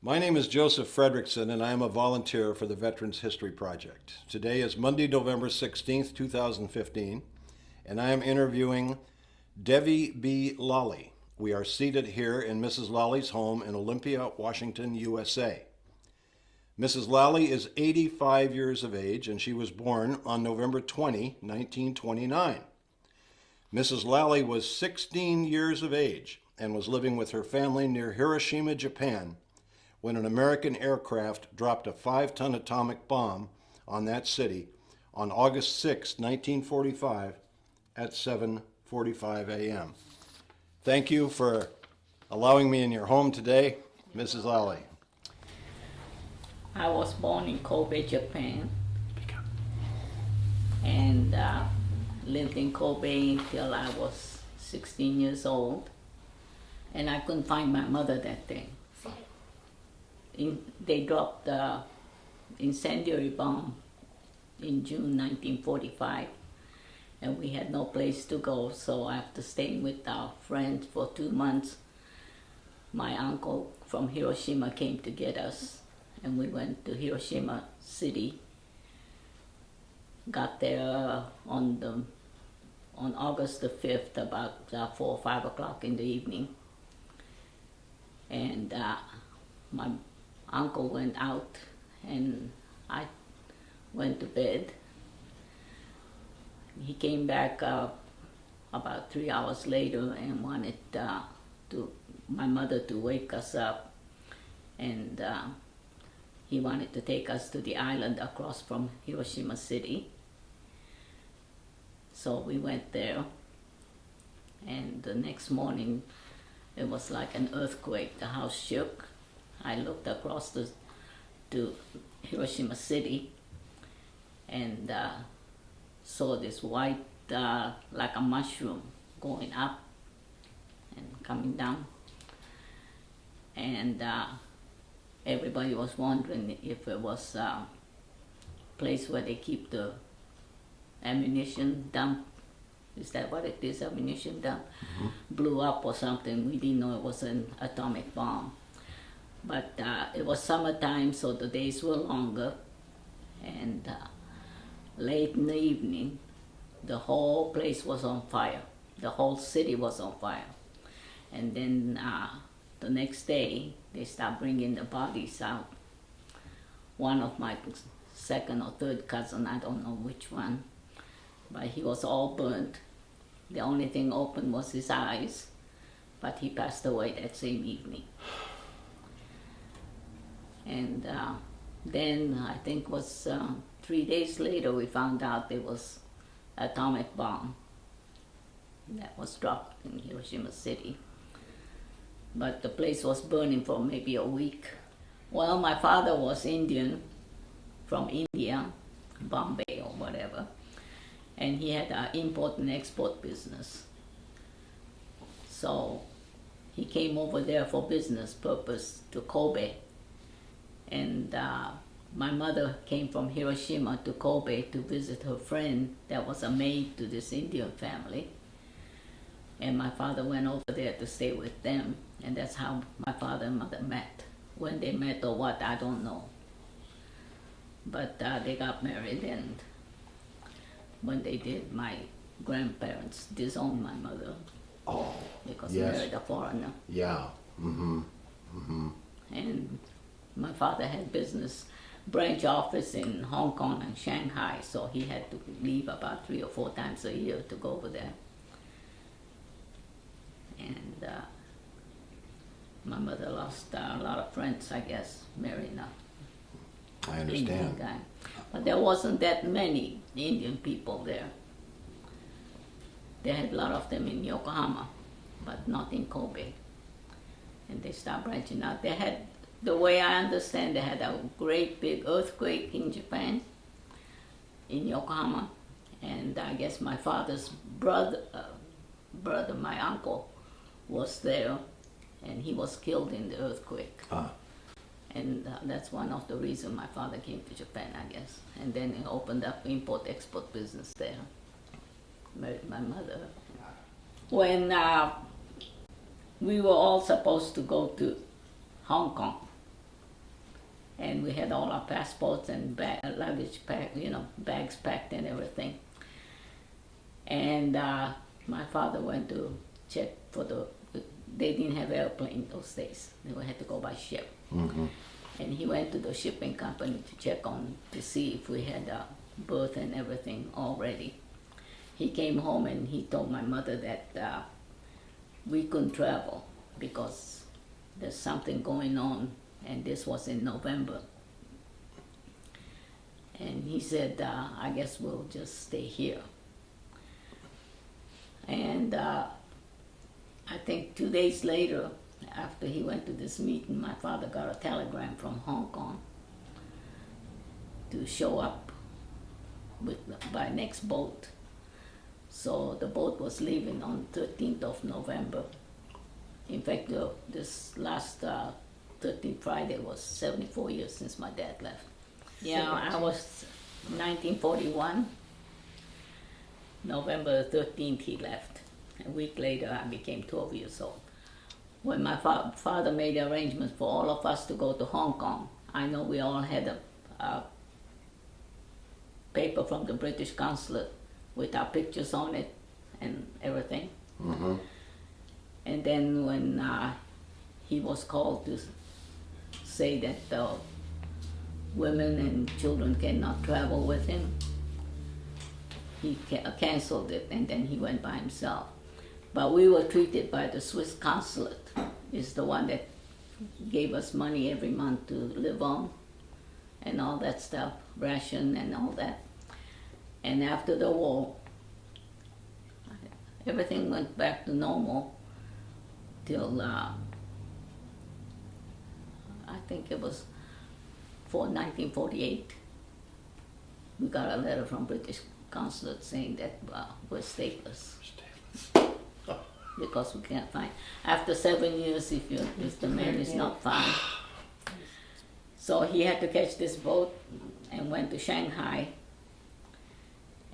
My name is Joseph Fredrickson, and I am a volunteer for the Veterans History Project. Today is Monday, November 16th, 2015, and I am interviewing Devi B. Lally. We are seated here in Mrs. Lally's home in Olympia, Washington, USA. Mrs. Lally is 85 years of age, and she was born on November 20, 1929. Mrs. Lally was 16 years of age and was living with her family near Hiroshima, Japan, when an American aircraft dropped a 5-ton atomic bomb on that city on August 6, 1945 at 7:45 a.m. Thank you for allowing me in your home today, Mrs. Lally. I was born in Kobe, Japan, and lived in Kobe until I was 16 years old, and I couldn't find my mother that day. They dropped the incendiary bomb in June 1945, and we had no place to go, so after staying with our friends for 2 months, my uncle from Hiroshima came to get us, and we went to Hiroshima City. Got there on August the 5th, about 4 or 5 o'clock in the evening, and my uncle went out and I went to bed. He came back about 3 hours later and wanted my mother to wake us up, and he wanted to take us to the island across from Hiroshima City. So we went there, and the next morning it was like an earthquake. The house shook. I looked across to Hiroshima City and saw this white, like a mushroom, going up and coming down. And everybody was wondering if it was a place where they keep the ammunition dump. Is that what it is, ammunition dump? Mm-hmm. Blew up or something. We didn't know it was an atomic bomb. But it was summertime, so the days were longer, and late in the evening, the whole place was on fire. The whole city was on fire. And then the next day, they started bringing the bodies out. One of my second or third cousin, I don't know which one, but he was all burnt. The only thing open was his eyes, but he passed away that same evening. And then I think it was 3 days later we found out there was an atomic bomb that was dropped in Hiroshima City. But the place was burning for maybe a week. Well, my father was Indian, from India, Bombay or whatever, and he had an import and export business. So he came over there for business purpose to Kobe. And my mother came from Hiroshima to Kobe to visit her friend that was a maid to this Indian family. And my father went over there to stay with them, and that's how my father and mother met. When they met or what, I don't know. But they got married, and when they did, my grandparents disowned my mother. Oh, because yes. He married a foreigner. Yeah. Mm-hmm. Mm-hmm. And my father had business branch office in Hong Kong and Shanghai, so he had to leave about 3 or 4 times a year to go over there. And my mother lost a lot of friends, I guess, marrying a I understand. Indian guy. But there wasn't that many Indian people there. They had a lot of them in Yokohama, but not in Kobe. And they started branching out. They had, the way I understand, they had a great big earthquake in Japan, in Yokohama, and I guess my father's brother, my uncle, was there, and he was killed in the earthquake. And that's one of the reasons my father came to Japan, I guess. And then he opened up import-export business there. Married my mother. When we were all supposed to go to Hong Kong and we had all our passports and luggage packed, bags packed and everything. And my father went to check for they didn't have airplane those days. They had to go by ship. Mm-hmm. And he went to the shipping company to check to see if we had a berth and everything all ready. He came home and he told my mother that we couldn't travel because there's something going on, and this was in November. And he said, I guess we'll just stay here. And I think 2 days later, after he went to this meeting, my father got a telegram from Hong Kong to show up by next boat. So the boat was leaving on 13th of November. In fact, this last 13th Friday was 74 years since my dad left. Yeah, I was 1941. November 13th he left. A week later I became 12 years old. When my father made arrangements for all of us to go to Hong Kong, I know we all had a paper from the British consulate with our pictures on it and everything. Mm-hmm. And then when he was called to say that women and children cannot travel with him, he canceled it, and then he went by himself. But we were treated by the Swiss consulate. It's the one that gave us money every month to live on and all that stuff, ration and all that. And after the war, everything went back to normal till I think it was 1948. We got a letter from British consulate saying that we're stateless because we can't find. After 7 years, if the man is not found, so he had to catch this boat and went to Shanghai.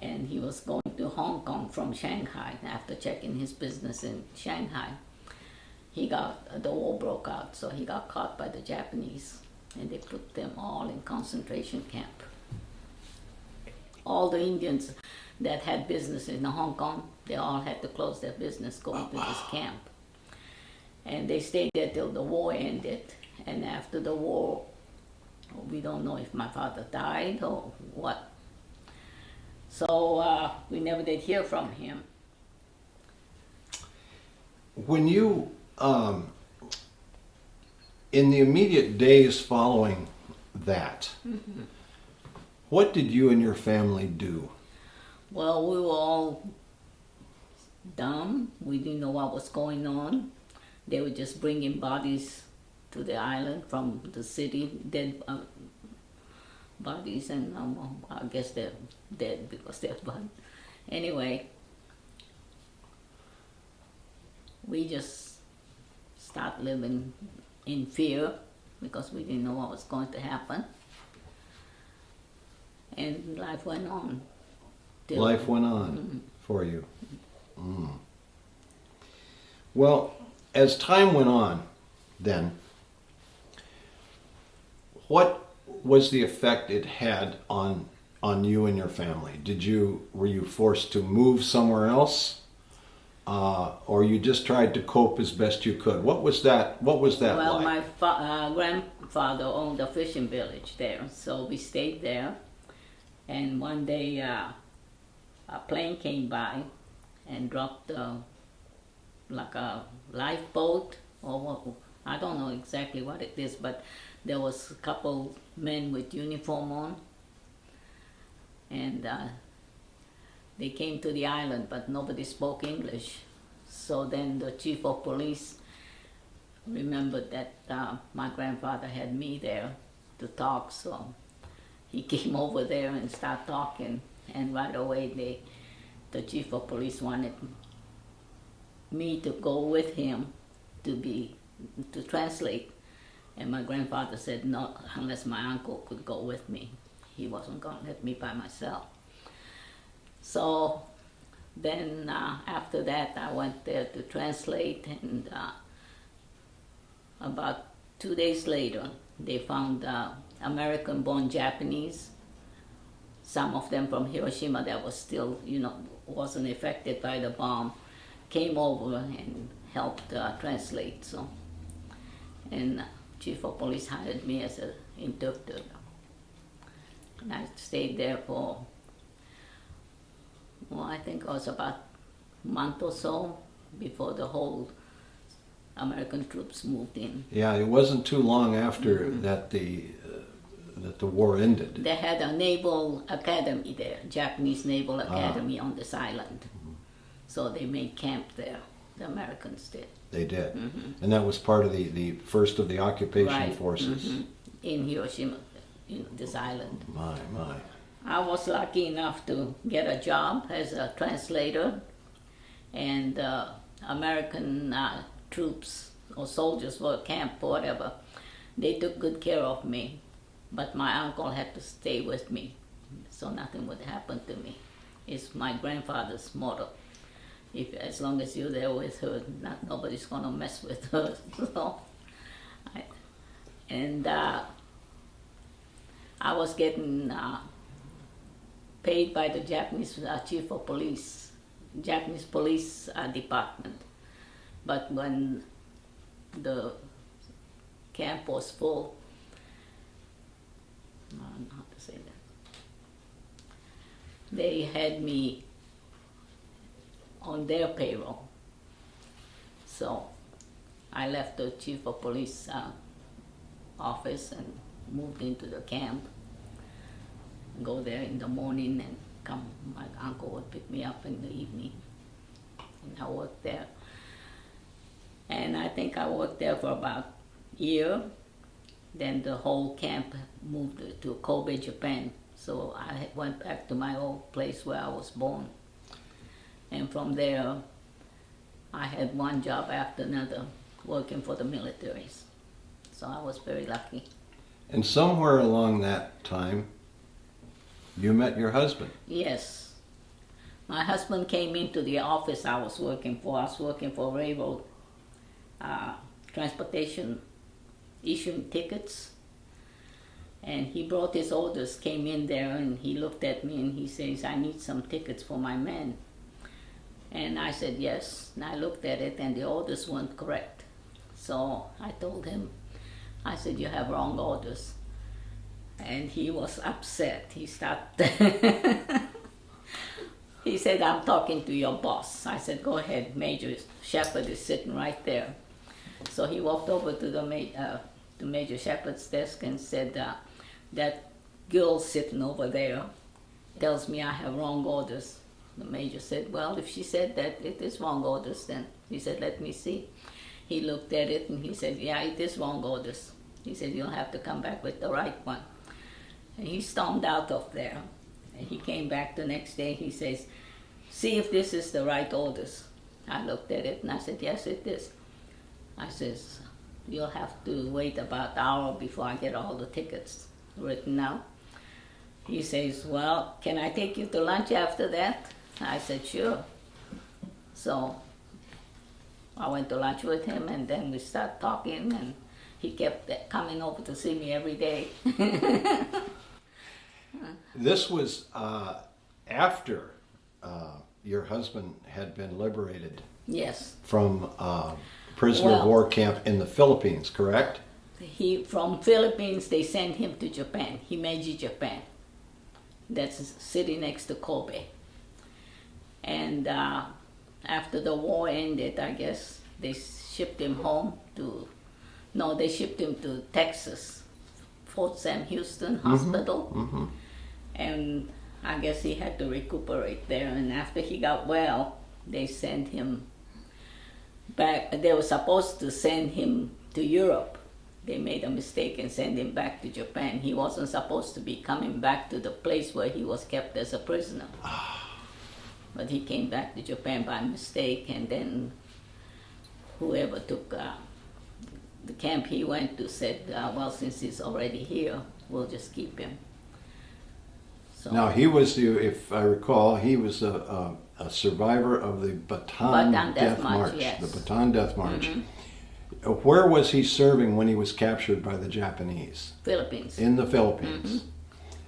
And he was going to Hong Kong from Shanghai. After checking his business in Shanghai, the war broke out, so he got caught by the Japanese, and they put them all in concentration camp. All the Indians that had business in Hong Kong, they all had to close their business going to this camp. And they stayed there till the war ended. And after the war, we don't know if my father died or what. So we never did hear from him. When you, in the immediate days following that, mm-hmm. What did you and your family do? Well, we were all dumb. We didn't know what was going on. They were just bringing bodies to the island from the city, dead bodies, and I guess they're dead because they're blood. Anyway, we just started living in fear because we didn't know what was going to happen. And life went on. Life went on mm-hmm. for you. Mm. Well, as time went on, then, what was the effect it had on you and your family? Were you forced to move somewhere else, or you just tried to cope as best you could? What was that well, like? My grandfather owned a fishing village there, so we stayed there. And one day, a plane came by and dropped like a lifeboat, or what, I don't know exactly what it is, but there was a couple men with uniform on, and they came to the island, but nobody spoke English. So then the chief of police remembered that my grandfather had me there to talk, so he came over there and started talking, and right away the chief of police wanted me to go with him to translate. And my grandfather said no, unless my uncle could go with me. He wasn't going to let me by myself. So then after that I went there to translate, and about 2 days later they found American-born Japanese. Some of them from Hiroshima that was still, wasn't affected by the bomb, came over and helped translate. So, and chief of police hired me as an interpreter. And I stayed there for, I think it was about a month or so before the whole American troops moved in. Yeah, it wasn't too long after that the war ended. They had a naval academy there, Japanese naval academy on this island. So they made camp there, the Americans did. They did. And that was part of the first of the occupation Right. forces. In Hiroshima, this island. My. I was lucky enough to get a job as a translator, and American troops or soldiers were camped or whatever. They took good care of me, but my uncle had to stay with me so nothing would happen to me. It's my grandfather's motto. As long as you're there with her, nobody's gonna mess with her. So, I was getting paid by the Japanese chief of police, Japanese police department. But when the camp was full, I don't know how to say that, they had me on their payroll. So I left the chief of police office and moved into the camp. Go there in the morning and come. My uncle would pick me up in the evening, and I worked there. And I think I worked there for about a year. Then the whole camp moved to Kobe, Japan. So I went back to my old place where I was born. And from there, I had one job after another working for the militaries. So I was very lucky. And somewhere along that time, you met your husband. Yes. My husband came into the office I was working for. I was working for railroad transportation, issuing tickets. And he brought his orders, came in there, and he looked at me and he says, I need some tickets for my men. And I said, yes. And I looked at it and the orders weren't correct. So I told him, I said, you have wrong orders. And he was upset. He started, he said, I'm talking to your boss. I said, go ahead, Major Shepard is sitting right there. So he walked over to the Major Shepard's desk and said, that girl sitting over there tells me I have wrong orders. The major said, well, if she said that it is wrong orders, then he said, let me see. He looked at it and he said, yeah, it is wrong orders. He said, you'll have to come back with the right one. And he stormed out of there. And he came back the next day. He says, see if this is the right orders. I looked at it and I said, yes, it is. I says, you'll have to wait about an hour before I get all the tickets written out. He says, well, can I take you to lunch after that? I said, sure. So I went to lunch with him and then we started talking and he kept coming over to see me every day. This was after your husband had been liberated. Yes. From prisoner of war camp in the Philippines, correct? From Philippines, they sent him to Japan, Himeji, Japan. That's city next to Kobe. And after the war ended, I guess, they shipped him home to, they shipped him to Texas, Fort Sam Houston Hospital. Mm-hmm. And I guess he had to recuperate there. And after he got well, they sent him back. They were supposed to send him to Europe. They made a mistake and sent him back to Japan. He wasn't supposed to be coming back to the place where he was kept as a prisoner. But he came back to Japan by mistake, and then whoever took the camp he went to said, well, since he's already here, we'll just keep him. So, now, he was, if I recall, he was a survivor of the Bataan Death March. Yes. The Bataan Death March. Mm-hmm. where was he serving when he was captured by the Japanese? Philippines. In the Philippines.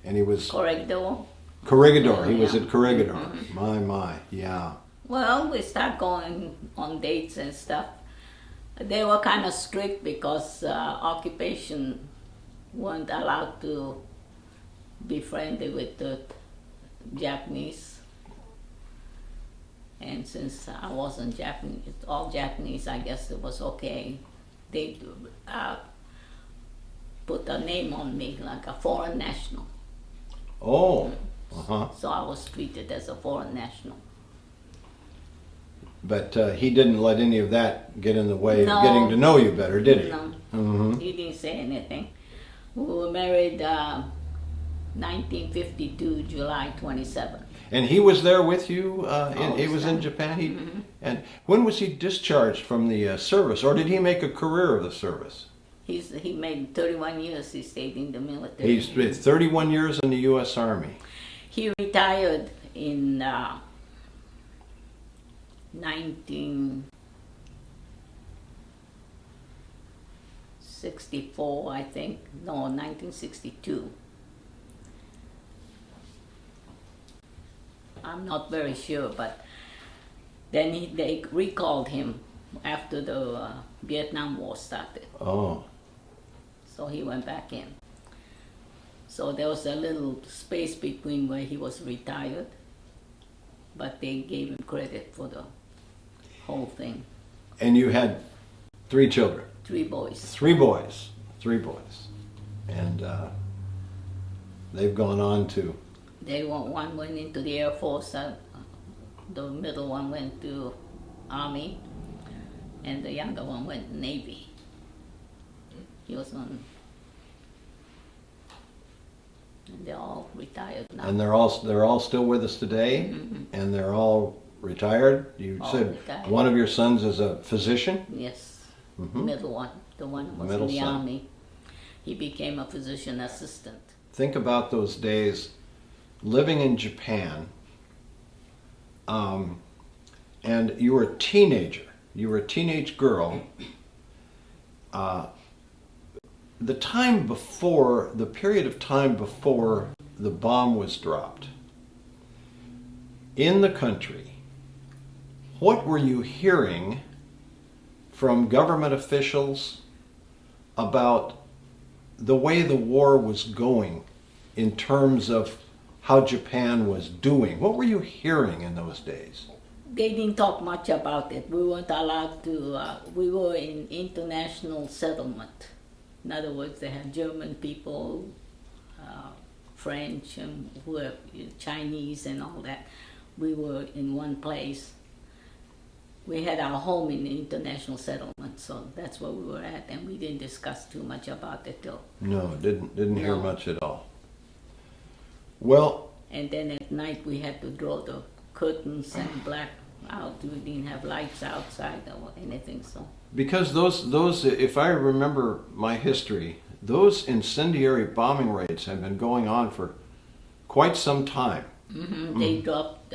And he was Corregidor. Corregidor. He was Yeah. at Corregidor. My, yeah. Well, we start going on dates and stuff. They were kind of strict because occupation weren't allowed to be friendly with the Japanese. And since I wasn't Japanese, all Japanese, I guess it was okay. They put a name on me like a foreign national. Oh, uh-huh. So I was treated as a foreign national. But he didn't let any of that get in the way No. of getting to know you better, did he? No, Mm-hmm. he didn't say anything. We were married 1952, July 27th. And he was there with you. He the was in time. Japan. And when was he discharged from the service, or did he make a career of the service? He made 31 years. He stayed in the military. He spent 31 years in the U.S. Army. He retired in 1964, I think. No, 1962. I'm not very sure, but then they recalled him after the Vietnam War started. Oh, So he went back in. So there was a little space between where he was retired, but they gave him credit for the whole thing. and you had 3 children. 3 boys. 3 boys. 3 boys. And they've gone on to... One went into the Air Force, the middle one went to Army, and the younger one went Navy. He was on, and they're all retired now. And they're all still with us today, and they're all retired. You All said retired. one of your sons is a physician. Yes, Mhm. middle one, the one who was Middle in the son. Army. He became a physician assistant. Think about those days living in Japan, and you were a teenager. You were a teenage girl. The period of time before the bomb was dropped in the country, what were you hearing from government officials about the way the war was going in terms of how Japan was doing? What were you hearing in those days? They didn't talk much about it. We weren't allowed to, we were in international settlement. In other words, they had German people, French, and who were Chinese and all that. We were in one place. We had our home in the international settlement, so that's where we were at, and we didn't discuss too much about it though. No, didn't hear No. much at all. Well, And then at night we had to draw the curtains and black out. We didn't have lights outside or anything, so. because those, if I remember my history, those incendiary bombing raids have been going on for quite some time. They dropped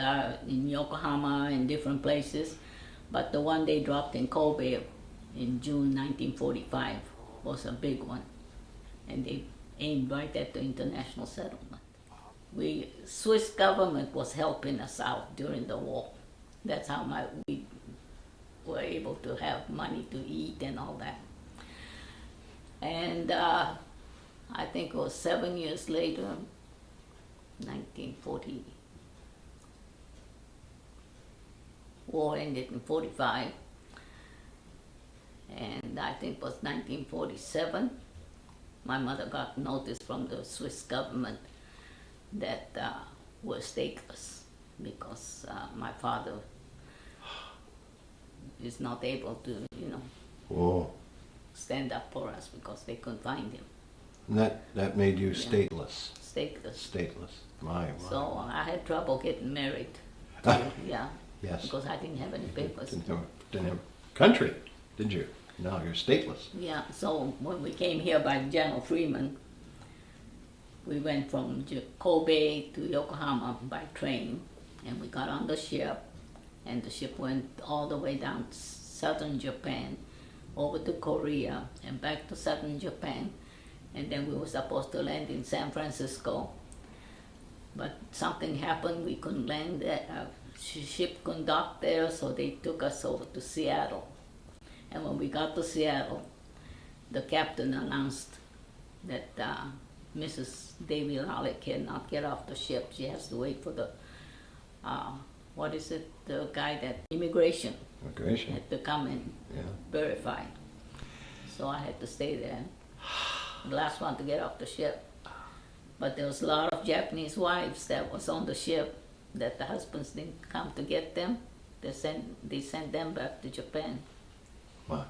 in Yokohama and different places, but the one they dropped in Kobe in June 1945 was a big one, and they aimed right at the international settlement. Swiss government was helping us out during the war. That's how we were able to have money to eat and all that. And I think it was 7 years later, 1940. War ended in 45, and I think it was 1947. My mother got notice from the Swiss government that we're stateless because my father is not able to, Whoa. stand up for us because they couldn't find him. And that made you stateless. Stateless. Stateless. My. So I had trouble getting married. Yeah. Yes. Because I didn't have any papers. Didn't have country, did you? No, you're stateless. Yeah, so when we came here by General Freeman, we went from Kobe to Yokohama by train, and we got on the ship, and the ship went all the way down southern Japan over to Korea and back to southern Japan, and then we were supposed to land in San Francisco. But something happened, we couldn't land there, ship couldn't dock there, so they took us over to Seattle. And when we got to Seattle, the captain announced that Mrs. Davy Lally cannot get off the ship. She has to wait for the, the guy that, immigration, Immigration. had to come and Yeah. verify. So I had to stay there, the last one to get off the ship. But there was a lot of Japanese wives that was on the ship that the husbands didn't come to get them. They sent them back to Japan. Wow.